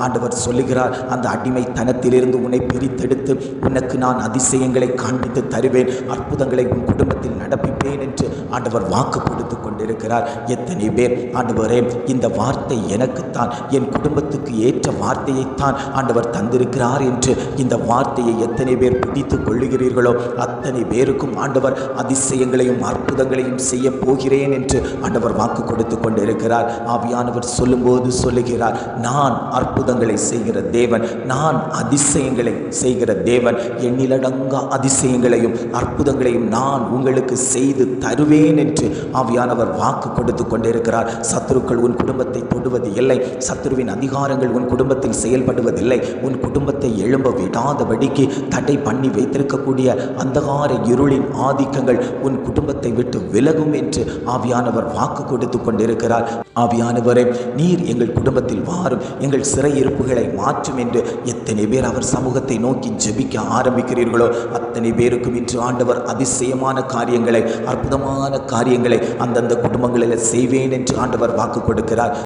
ஆண்டவர் சொல்லுகிறார், அந்த அடிமைத்தனத்திலிருந்து உன்னை பிரித்தெடுத்து உனக்கு நான் அதிசயங்களை காண்பித்து தருவேன், அற்புதங்களை உன் குடும்பத்தில் நடப்பிப்பேன் என்று ஆண்டவர் வாக்கு கொடுத்து கொண்டிருக்கிறார். எத்தனை பேர் ஆண்டவரே இந்த வார்த்தை எனக்குத்தான், என் குடும்பத்துக்கு ஏற்ற வார்த்தையைத்தான் ஆண்டவர் தந்திருக்கிறார் என்று இந்த வார்த்தையை எத்தனை பேர் பிடித்துக் கொள்ளுகிறீர்களோ அத்தனை பேருக்கும் ஆண்டவர் அதிசயங்களையும் அற்புதங்களையும் செய்ய போகிறேன் என்று ஆண்டவர் வாக்கு கொடுத்து கொண்டிருக்கிறார். ஆவியானவர் சொல்லும்போது சொல்லுகிறார், நான் அற்புதங்களை செய்கிற தேவன், நான் அதிசயங்களை செய்கிற தேவன், எண்ணிலடங்கா அதிசயங்களையும் அற்புதங்களையும் நான் உங்களுக்கு செய்து தருவேன் என்று ஆவியானவர் வாக்கு கொடுத்து கொண்டிருக்கிறார். சத்துருக்கள் உன் குடும்பத்தை தொடுவது இல்லை, சத்துருவின் அதிகாரங்கள் உன் குடும்பத்தில் செயல்படுவதில்லை, உன் குடும்பத்தை எழும்ப விடாதபடிக்கு தடை பண்ணி வைத்திருக்கக்கூடிய அந்தகார இருளின் ஆதிக்கங்கள் உன் குடும்பத்தை விட்டு விலகும் என்று ஆவியானவர் வாக்கு கொடுத்து கொண்டிருக்கிறார். ஆவியானவரே, நீர் எங்கள் குடும்பத்தில் வாரும், எங்கள் சிறையிருப்புகளை மாற்றும் என்று எத்தனை பேர் அவர் சமூகத்தை நோக்கி ஜெபிக்க ஆரம்பிக்கிறீர்களோ அத்தனை பேருக்கும் இன்று ஆண்டவர் அதிசயமான காரியங்களை, அற்புதமான காரியங்களை அந்தந்த குடும்பங்களில் செய்வேன் என்று ஆண்டவர் வாக்கு கொடுக்கிறார்.